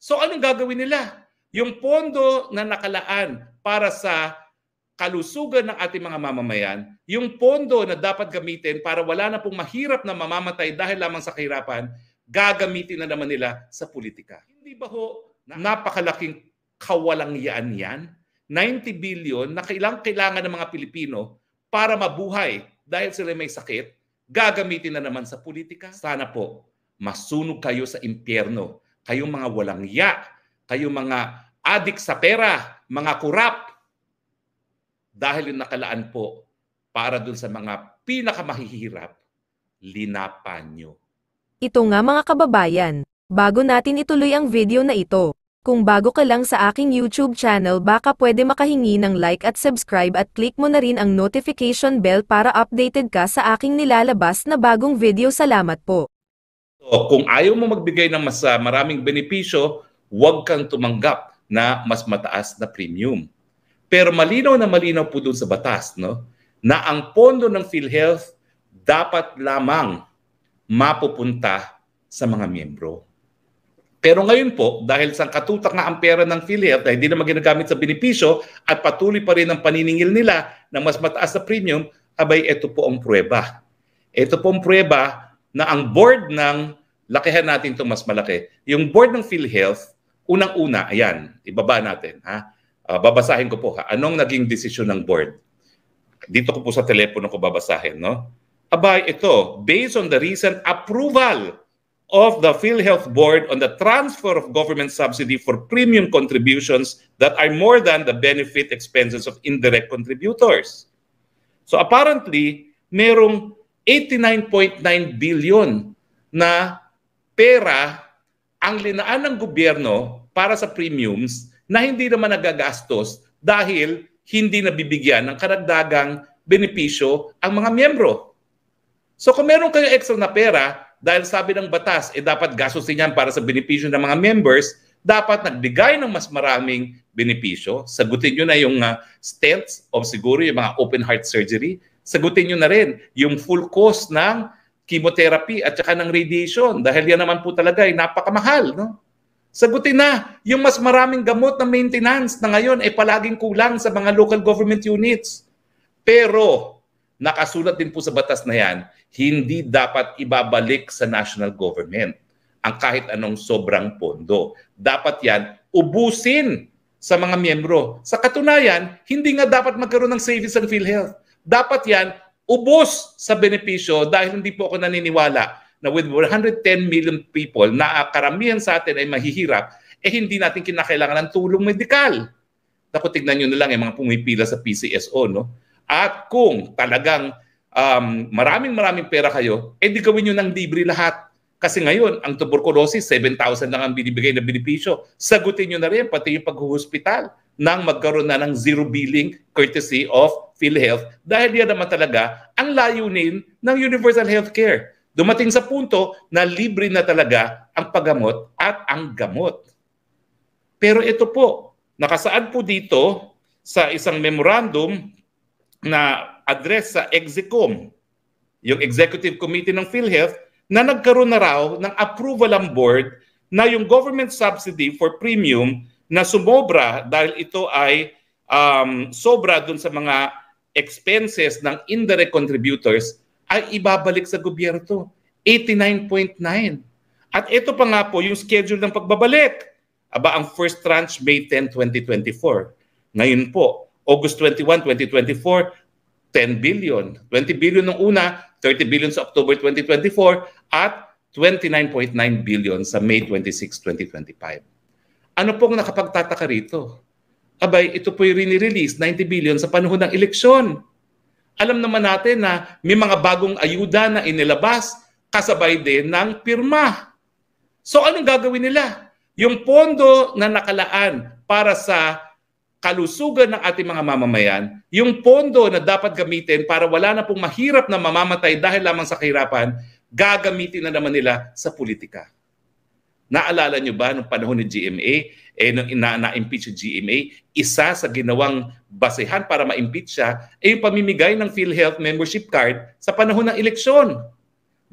So anong gagawin nila? Yung pondo na nakalaan para sa kalusugan ng ating mga mamamayan, yung pondo na dapat gamitin para wala na pong mahirap na mamamatay dahil lamang sa kahirapan, gagamitin na naman nila sa politika. Hindi ba ho napakalaking kawalangyaan yan? 90 billion na kailangan ng mga Pilipino para mabuhay dahil sila may sakit, gagamitin na naman sa politika? Sana po masunog kayo sa impyerno. Kayong mga walang ya, kayong mga adik sa pera, mga kurap, dahil yung nakalaan po para dun sa mga pinakamahihirap, linapan nyo. Ito nga mga kababayan, bago natin ituloy ang video na ito, kung bago ka lang sa aking YouTube channel baka pwede makahingi ng like at subscribe at click mo na rin ang notification bell para updated ka sa aking nilalabas na bagong video. Salamat po. So, kung ayaw mo magbigay ng mas maraming benepisyo, huwag kang tumanggap na mas mataas na premium. Pero malinaw na malinaw po doon sa batas, no, na ang pondo ng PhilHealth dapat lamang mapupunta sa mga miyembro. Pero ngayon po, dahil sa katutak nga ang pera ng PhilHealth na hindi naman ginagamit sa benepisyo at patuloy pa rin ang paniningil nila na mas mataas na premium, abay, ito po ang pruweba. Ito po ang pruweba na ang board ng, lakihan natin ito mas malaki, yung board ng PhilHealth, unang-una, ayan, ibaba natin. Babasahin ko po. Anong naging desisyon ng board? Dito ko po sa telepono ko babasahin. No? Abay, ito, based on the recent approval of the PhilHealth Board on the transfer of government subsidy for premium contributions that are more than the benefit expenses of indirect contributors. So apparently, merong 89.9 billion na pera ang linaan ng gobyerno para sa premiums na hindi naman nagagastos dahil hindi nabibigyan ng karagdagang benepisyo ang mga miyembro. So kung meron kayo extra na pera, dahil sabi ng batas, dapat gastusin yan para sa benepisyo ng mga members, dapat nagbigay ng mas maraming benepisyo. Sagutin nyo na yung stents o siguro yung mga open heart surgery. Sagutin nyo na rin yung full cost ng chemotherapy at saka ng radiation dahil yan naman po talaga ay napakamahal. No? Sagutin na yung mas maraming gamot na maintenance na ngayon ay palaging kulang sa mga local government units. Pero nakasulat din po sa batas na yan, hindi dapat ibabalik sa national government ang kahit anong sobrang pondo. Dapat yan ubusin sa mga miyembro. Sa katunayan, hindi nga dapat magkaroon ng savings ang PhilHealth. Dapat yan ubos sa benepisyo dahil hindi po ako naniniwala na with 110 million people na karamihan sa atin ay mahihirap, hindi natin kinakailangan ng tulong medikal. Naku, tignan nyo na lang yung mga pumipila sa PCSO, no? At kung talagang maraming pera kayo, di gawin nyo ng libre lahat. Kasi ngayon, ang tuberculosis, 7,000 lang ang binibigay na benepisyo. Sagutin nyo na rin, pati yung paghuhospital nang magkaroon na ng zero billing courtesy of PhilHealth dahil yan naman talaga ang layunin ng universal healthcare. Dumating sa punto na libre na talaga ang paggamot at ang gamot. Pero ito po, nakasaad po dito sa isang memorandum na address sa Execom, yung Executive Committee ng PhilHealth, na nagkaroon na raw ng approval ang board na yung government subsidy for premium na sumobra dahil ito ay sobra dun sa mga expenses ng indirect contributors ay ibabalik sa gobyerno. 89.9. At ito pa nga po yung schedule ng pagbabalik. Aba, ang first tranche May 10, 2024. Ngayon po, August 21, 2024, 10 billion. 20 billion nung una, 30 billion sa October 2024, at 29.9 billion sa May 26, 2025. Ano pong nakapagtataka rito? Abay, ito po yung rini-release, 90 billion sa panahon ng eleksyon. Alam naman natin na may mga bagong ayuda na inilabas kasabay din ng pirma. So anong gagawin nila? Yung pondo na nakalaan para sa kalusugan ng ating mga mamamayan, yung pondo na dapat gamitin para wala na pong mahirap na mamamatay dahil lamang sa kahirapan, gagamitin na naman nila sa politika. Naalala nyo ba nung panahon ni GMA, nung na-impeach yung GMA, isa sa ginawang basehan para ma-impeach siya, yung pamimigay ng PhilHealth membership card sa panahon ng eleksyon.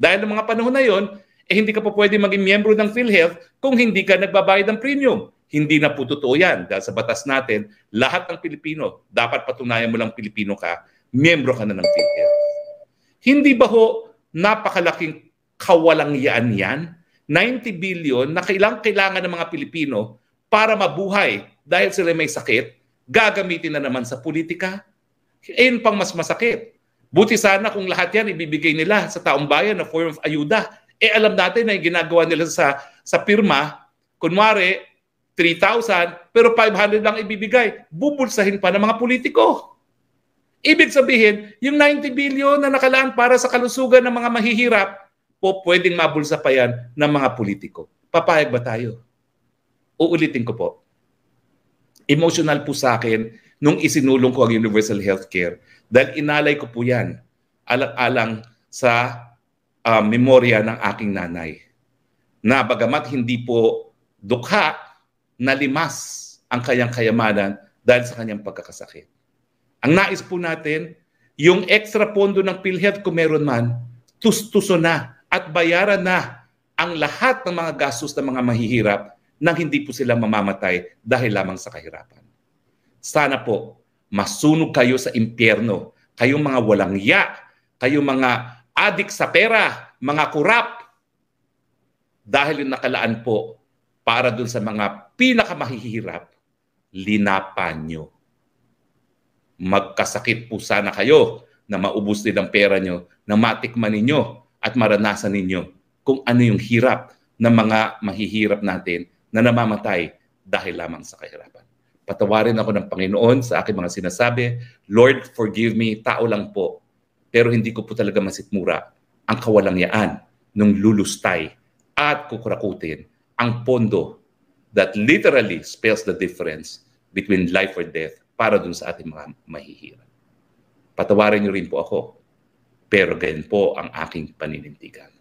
Dahil ng mga panahon na yon, hindi ka pa pwede maging miyembro ng PhilHealth kung hindi ka nagbabayad ng premium. Hindi na po totoo yan dahil sa batas natin, lahat ng Pilipino, dapat patunayan mo lang Pilipino ka, miyembro ka na ng PhilHealth. Hindi ba ho napakalaking kawalangyaan yan? 90 billion na kailangan ng mga Pilipino para mabuhay dahil sila may sakit, gagamitin na naman sa politika? Ayun pang mas masakit. Buti sana kung lahat yan ibibigay nila sa taong bayan na form of ayuda. Alam natin na yung ginagawa nila sa pirma, kunwari 3,000 pero 500 lang ibibigay. Bubulsahin pa ng mga politiko. Ibig sabihin, yung 90 billion na nakalaan para sa kalusugan ng mga mahihirap, po pwedeng mabulsa pa yan ng mga politiko. Papayag ba tayo? Uulitin ko po. Emotional po sa akin nung isinulong ko ang universal healthcare dahil inalay ko po yan alang-alang sa memorya ng aking nanay na bagamat hindi po dukha, nalimas ang kanyang kayamanan dahil sa kanyang pagkakasakit. Ang nais po natin, yung extra pondo ng PhilHealth kung meron man, tustuso na at bayaran na ang lahat ng mga gastos ng mga mahihirap nang hindi po sila mamamatay dahil lamang sa kahirapan. Sana po, masunog kayo sa impyerno, kayong mga walang ya, kayong mga adik sa pera, mga kurap, dahil yung nakalaan po para dun sa mga pinakamahihirap, linapan nyo. Magkasakit po sana kayo na maubos din ang pera nyo, na matikman ninyo at maranasan ninyo kung ano yung hirap ng mga mahihirap natin na namamatay dahil lamang sa kahirapan. Patawarin ako ng Panginoon sa aking mga sinasabi. Lord, forgive me, tao lang po. Pero hindi ko po talaga masitmura ang kawalangyaan nung lulustay at kukurakutin ang pondo that literally spells the difference between life or death para dun sa ating mga mahihirap. Patawarin niyo rin po ako, pero ganyan po ang aking paninindigan.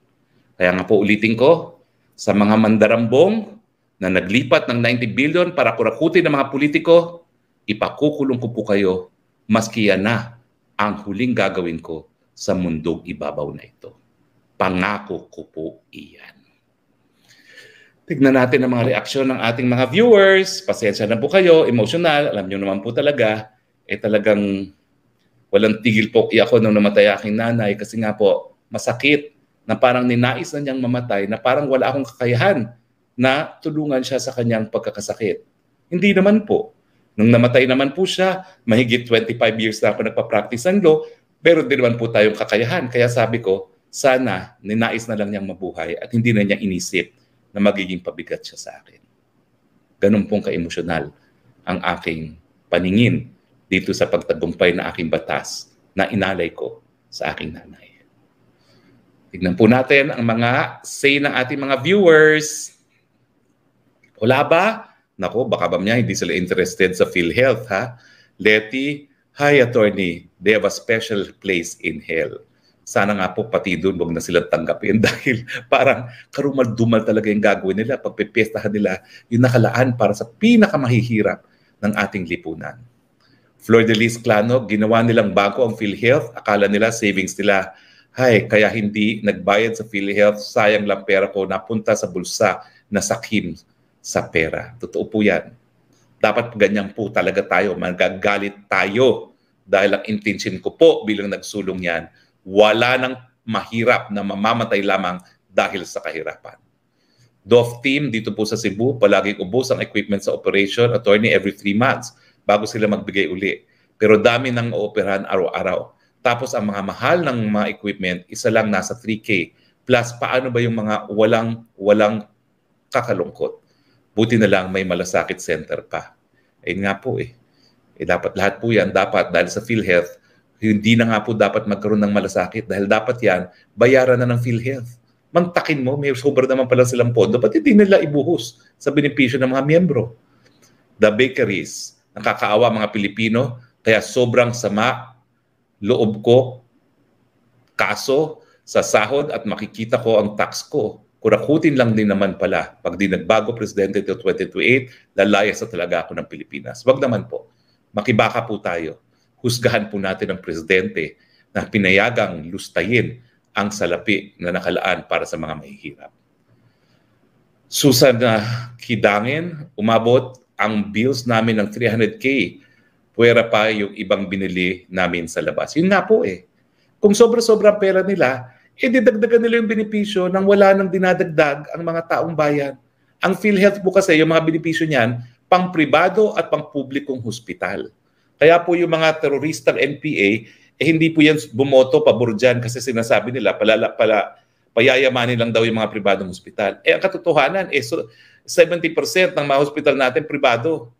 Kaya nga po ulitin ko, sa mga mandarambong na naglipat ng 90 billion para kurakutin ng mga politiko, ipakukulong ko po kayo, maski yan na ang huling gagawin ko sa mundong ibabaw na ito. Pangako ko po iyan. Tignan natin ang mga reaksyon ng ating mga viewers. Pasensya na po kayo, emotional. Alam niyo naman po talaga, talagang walang tigil po ako nung namatay aking nanay kasi nga po masakit na parang ninais na niyang mamatay na parang wala akong kakayahan na tulungan siya sa kanyang pagkakasakit. Hindi naman po. Nung namatay naman po siya, mahigit 25 years na ako nagpa-practice ng law, pero di naman po tayong kakayahan. Kaya sabi ko, sana ninais na lang niyang mabuhay at hindi na niya inisip na magiging pabigat siya sa akin. Ganun pong ka-emosyonal ang aking paningin dito sa pagtagumpay na aking batas na inalay ko sa aking nanay. Tignan po natin ang mga say ng ating mga viewers. Wala ba? Nako, baka ba niya hindi sila interested sa PhilHealth, ha? Letty, hi attorney, they have a special place in hell. Sana nga po pati doon wag na sila tanggapin dahil parang karumal-dumal talaga yung gagawin nila. Pagpipestahan nila yung nakalaan para sa pinakamahihirap ng ating lipunan. Flor de Lis Clano, ginawa nilang bago ang PhilHealth. Akala nila savings nila. Hay, kaya hindi nagbayad sa PhilHealth. Sayang lang pera ko napunta sa bulsa na sakim sa pera. Totoo po yan. Dapat ganyan po talaga tayo. Magagalit tayo dahil ang intention ko po bilang nagsulong yan, wala nang mahirap na mamamatay lamang dahil sa kahirapan. DOF team dito po sa Cebu, palaging ubos ang equipment sa operation, attorney every 3 months bago sila magbigay uli. Pero dami nang ooperahan araw-araw. Tapos ang mga mahal ng mga equipment, isa lang nasa 3K. Plus, paano ba yung mga walang kakalungkot? Buti na lang may malasakit center pa. Ayun nga po dapat lahat po yan, dapat dahil sa PhilHealth, hindi na nga po dapat magkaroon ng malasakit dahil dapat yan, bayaran na ng PhilHealth. Mantakin mo, may sobra naman pala silang pondo, ba't hindi nila ibuhos sa benepisyo ng mga miyembro? The bakeries, nakakaawa mga Pilipino, kaya sobrang sama loob ko, kaso sa sahod at makikita ko ang tax ko. Kurakutin lang din naman pala. Pag di nagbago presidente till 2028, lalayas na talaga ako ng Pilipinas. Wag naman po. Makibaka po tayo. Husgahan po natin ang presidente na pinayagang lustayin ang salapi na nakalaan para sa mga mahihirap. Susan na Hidangin, umabot ang bills namin ng 300K. Puwera pa yung ibang binili namin sa labas. Yun nga po eh. Kung sobra-sobra pera nila, didagdagan nila yung benepisyo nang wala nang dinadagdag ang mga taong bayan. Ang PhilHealth po kasi, yung mga benepisyo niyan, pang pribado at pang publikong hospital. Kaya po yung mga teroristang NPA, hindi po yan bumoto pabor dyan kasi sinasabi nila, payayamanin lang daw yung mga pribadong hospital. Ang katotohanan, 70% ng mga hospital natin pribado.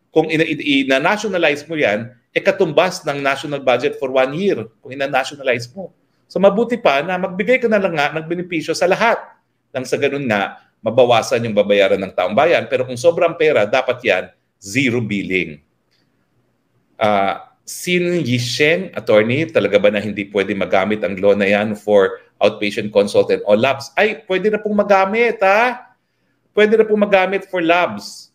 Kung ina-nationalize mo yan, katumbas ng national budget for 1 year kung ina-nationalize mo. So mabuti pa na magbigay ka na lang nga ng benepisyo sa lahat. Nang sa ganun nga, mabawasan yung babayaran ng taong bayan. Pero kung sobrang pera, dapat yan, zero billing. Sin Yisheng, attorney, talaga ba na hindi pwede magamit ang law na yan for outpatient consultant o labs? Ay, pwede na pong magamit, ha? Pwede na pong magamit for labs.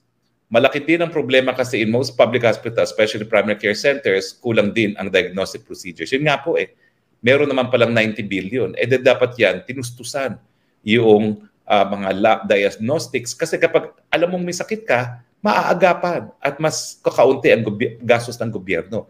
Malaki din ang problema kasi in most public hospitals, especially primary care centers, kulang din ang diagnostic procedures. Yun nga po eh, meron naman palang 90 billion. Dapat yan, tinustusan yung mga lab diagnostics. Kasi kapag alam mong may sakit ka, maaagapan at mas kakaunti ang gastos ng gobyerno.